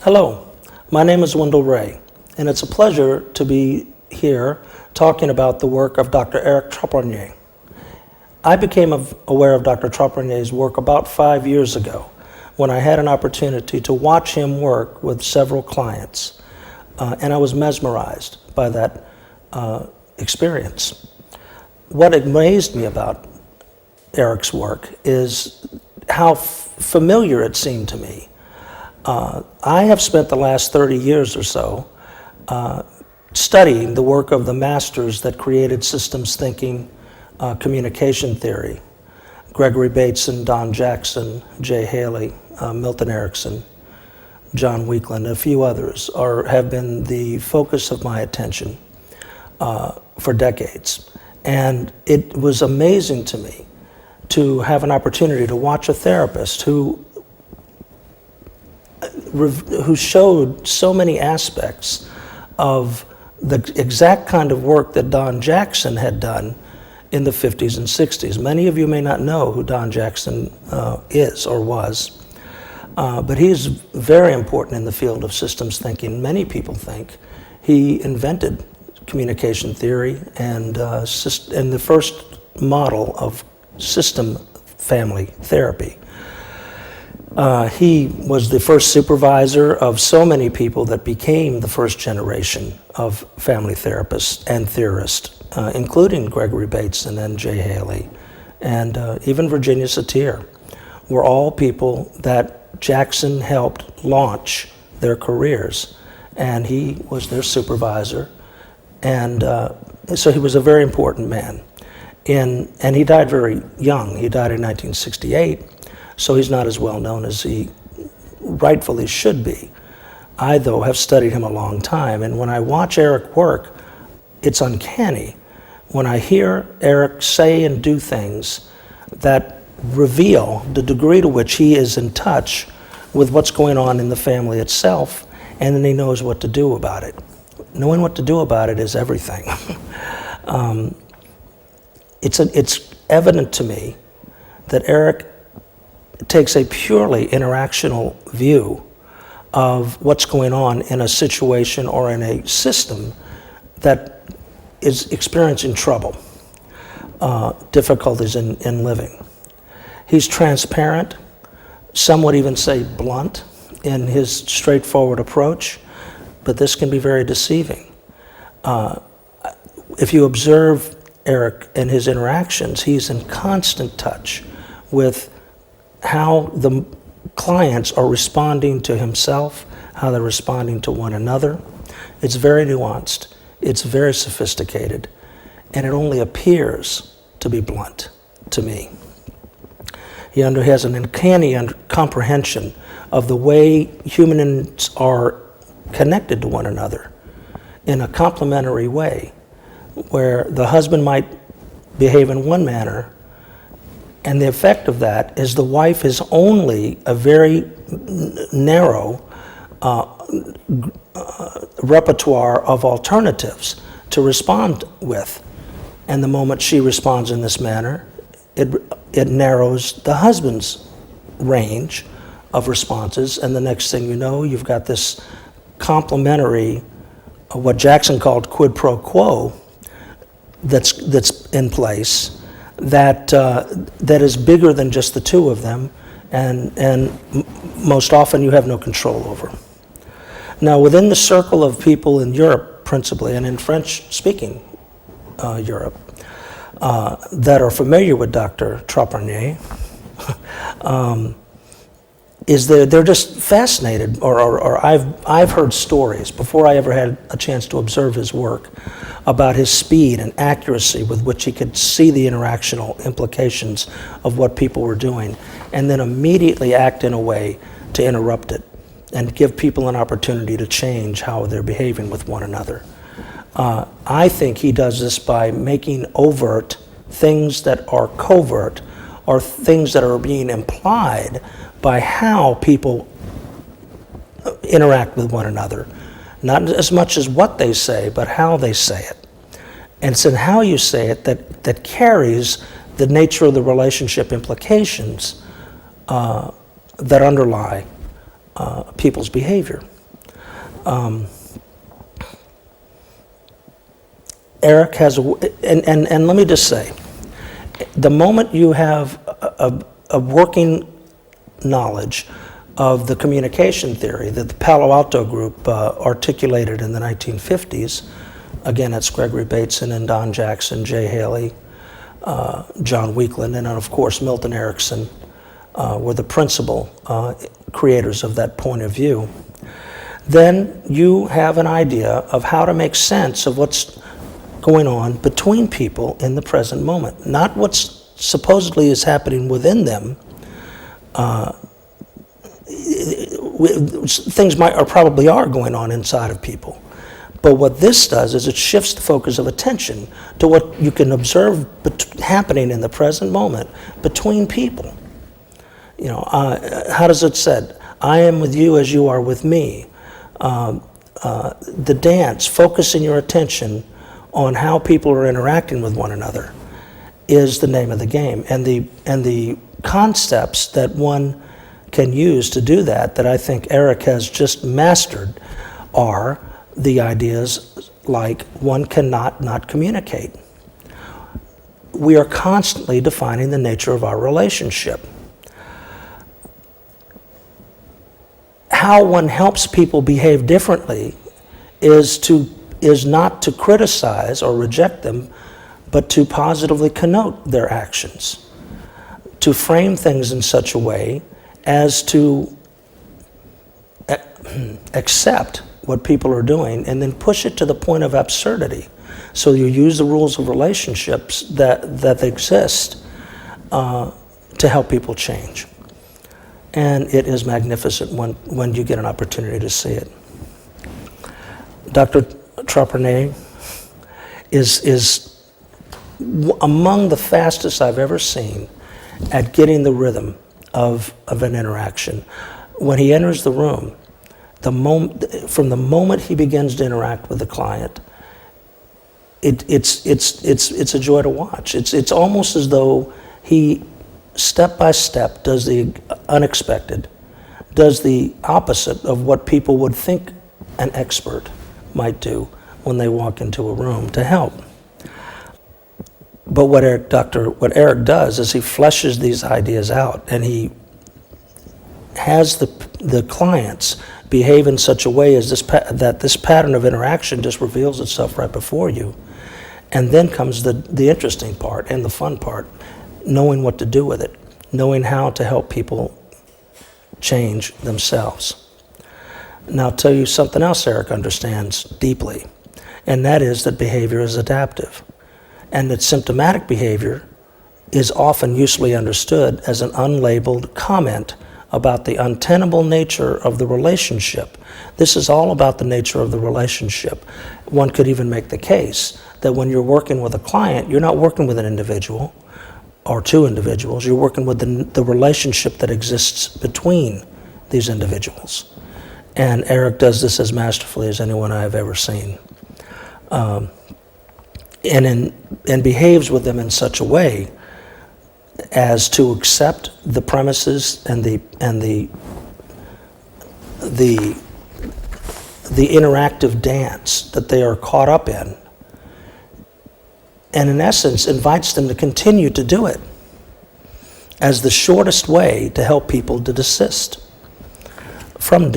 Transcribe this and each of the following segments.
Hello, my name is Wendel Ray, and it's a pleasure to be here talking about the work of Dr. Eric Trappeniers. I became aware of Dr. Trappeniers' work about 5 years ago when I had an opportunity to watch him work with several clients, and I was mesmerized by that experience. What amazed me about Eric's work is how familiar it seemed to me. I have spent the last 30 years or so studying the work of the masters that created systems thinking, communication theory. Gregory Bateson, Don Jackson, Jay Haley, Milton Erickson, John Weakland, a few others have been the focus of my attention for decades. And it was amazing to me to have an opportunity to watch a therapist who showed so many aspects of the exact kind of work that Don Jackson had done in the 50s and 60s. Many of you may not know who Don Jackson is or was, but he is very important in the field of systems thinking. Many people think he invented communication theory and the first model of system family therapy. He was the first supervisor of so many people that became the first generation of family therapists and theorists, including Gregory Bateson and Jay Haley, and even Virginia Satir, were all people that Jackson helped launch their careers, and he was their supervisor, and so he was a very important man. And he died very young. He died in 1968. So he's not as well known as he rightfully should be. I, though, have studied him a long time, and when I watch Eric work, it's uncanny when I hear Eric say and do things that reveal the degree to which he is in touch with what's going on in the family itself, and then he knows what to do about it. Knowing what to do about it is everything. It's evident to me that Eric takes a purely interactional view of what's going on in a situation or in a system that is experiencing trouble, difficulties in living. He's transparent, some would even say blunt in his straightforward approach, but this can be very deceiving. If you observe Eric and his interactions, he's in constant touch with how the clients are responding to himself, how they're responding to one another. It's very nuanced, it's very sophisticated, and it only appears to be blunt to me. He has an uncanny comprehension of the way humans are connected to one another in a complementary way, where the husband might behave in one manner, and the effect of that is the wife is only a very narrow repertoire of alternatives to respond with. And the moment she responds in this manner, it narrows the husband's range of responses, and the next thing you know, you've got this complementary, what Jackson called quid pro quo, that's in place, that is bigger than just the two of them, and most often you have no control over. Now, within the circle of people in Europe, principally, and in French-speaking Europe, that are familiar with Dr. Trappeniers, they're just fascinated, or I've heard stories before I ever had a chance to observe his work about his speed and accuracy with which he could see the interactional implications of what people were doing, and then immediately act in a way to interrupt it and give people an opportunity to change how they're behaving with one another. I think he does this by making overt things that are covert, or things that are being implied by how people interact with one another. Not as much as what they say, but how they say it. And it's in how you say it that carries the nature of the relationship implications that underlie people's behavior. Eric has, and let me just say, the moment you have a working knowledge of the communication theory that the Palo Alto group articulated in the 1950s, again, it's Gregory Bateson and Don Jackson, Jay Haley, John Weakland, and of course Milton Erickson were the principal creators of that point of view. Then you have an idea of how to make sense of what's going on between people in the present moment, not what's supposedly is happening within them. Things might or probably are going on inside of people. But what this does is it shifts the focus of attention to what you can observe happening in the present moment between people. You know, how does it said? I am with you as you are with me. The dance, focusing your attention on how people are interacting with one another, is the name of the game. And the concepts that one can use to do that I think Eric has just mastered are the ideas like one cannot not communicate. We are constantly defining the nature of our relationship. How one helps people behave differently is not to criticize or reject them, but to positively connote their actions, to frame things in such a way as to accept what people are doing and then push it to the point of absurdity. So you use the rules of relationships that exist to help people change. And it is magnificent when you get an opportunity to see it. Dr. Trappeniers is among the fastest I've ever seen at getting the rhythm of an interaction. When he enters the room, from the moment he begins to interact with the client, it's a joy to watch. It's almost as though he step by step does the unexpected, does the opposite of what people would think an expert might do when they walk into a room to help. But what Eric does is he fleshes these ideas out, and he has the clients behave in such a way as that this pattern of interaction just reveals itself right before you. And then comes the interesting part and the fun part, knowing what to do with it, knowing how to help people change themselves. Now I'll tell you something else Eric understands deeply, and that is that behavior is adaptive, and that symptomatic behavior is often usefully understood as an unlabeled comment about the untenable nature of the relationship. This is all about the nature of the relationship. One could even make the case that when you're working with a client, you're not working with an individual or two individuals, you're working with the relationship that exists between these individuals. And Eric does this as masterfully as anyone I have ever seen. And behaves with them in such a way as to accept the premises and the interactive dance that they are caught up in, and in essence invites them to continue to do it as the shortest way to help people to desist from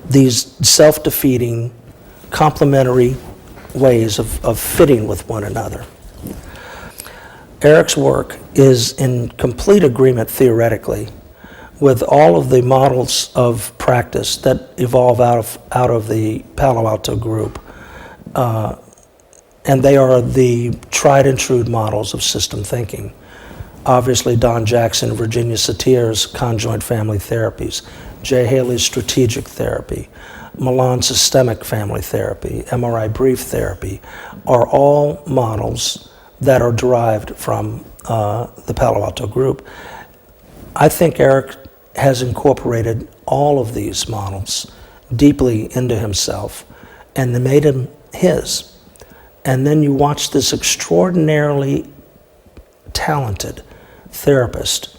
these self-defeating, complementary ways of fitting with one another. Eric's work is in complete agreement theoretically with all of the models of practice that evolve out of the Palo Alto group. And they are the tried and true models of system thinking. Obviously, Don Jackson, Virginia Satir's conjoint family therapies, Jay Haley's strategic therapy, Milan's systemic family therapy, MRI brief therapy, are all models that are derived from the Palo Alto group. I think Eric has incorporated all of these models deeply into himself and made him his. And then you watch this extraordinarily talented therapist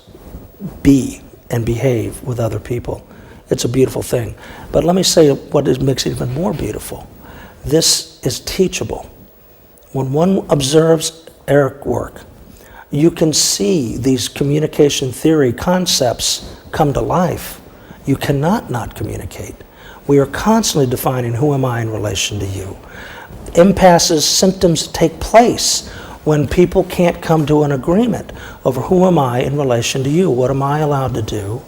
be and behave with other people It's a beautiful thing. But let me say makes it even more beautiful. This is teachable. When one observes Eric work, you can see these communication theory concepts come to life. You cannot not communicate. We are constantly defining who am I in relation to you. Impasses, symptoms take place when people can't come to an agreement over who am I in relation to you, what am I allowed to do,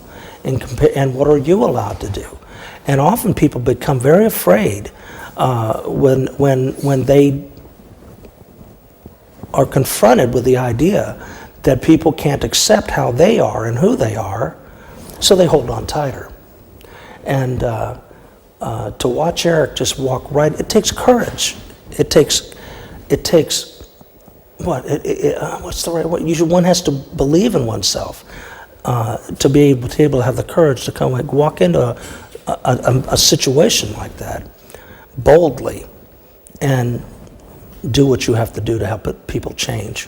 and what are you allowed to do. And often people become very afraid when they are confronted with the idea that people can't accept how they are and who they are, so they hold on tighter. And to watch Eric just walk right, it takes courage. It takes what's the right word? Usually one has to believe in oneself to be able to have the courage to walk into a situation like that boldly and do what you have to do to help people change.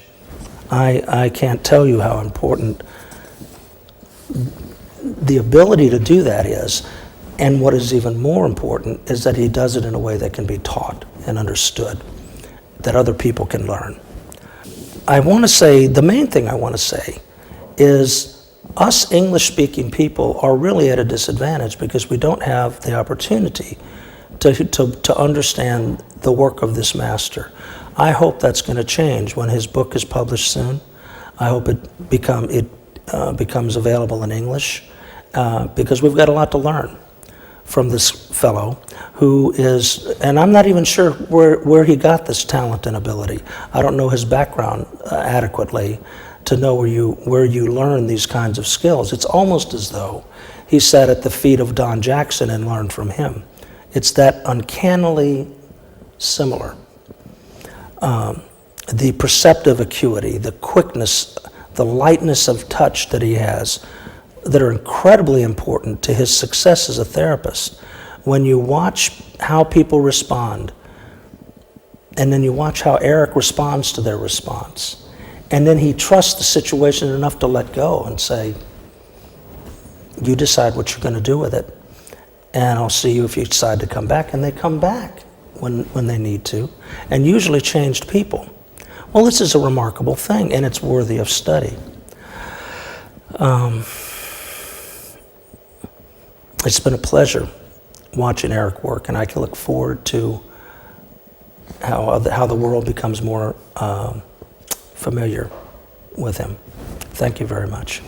I can't tell you how important the ability to do that is, and what is even more important is that he does it in a way that can be taught and understood, that other people can learn. I want to say, the main thing I want to say is us English-speaking people are really at a disadvantage because we don't have the opportunity to understand the work of this master. I hope that's going to change when his book is published soon. I hope it becomes available in English because we've got a lot to learn from this fellow who is, and I'm not even sure where he got this talent and ability. I don't know his background adequately to know where you learn these kinds of skills. It's almost as though he sat at the feet of Don Jackson and learned from him. It's that uncannily similar. The perceptive acuity, the quickness, the lightness of touch that he has, that are incredibly important to his success as a therapist. When you watch how people respond, and then you watch how Eric responds to their response, and then he trusts the situation enough to let go and say, you decide what you're going to do with it, and I'll see you if you decide to come back. And they come back when they need to, and usually changed people. Well, this is a remarkable thing, and it's worthy of study. It's been a pleasure watching Eric work, and I can look forward to how the world becomes more familiar with him. Thank you very much.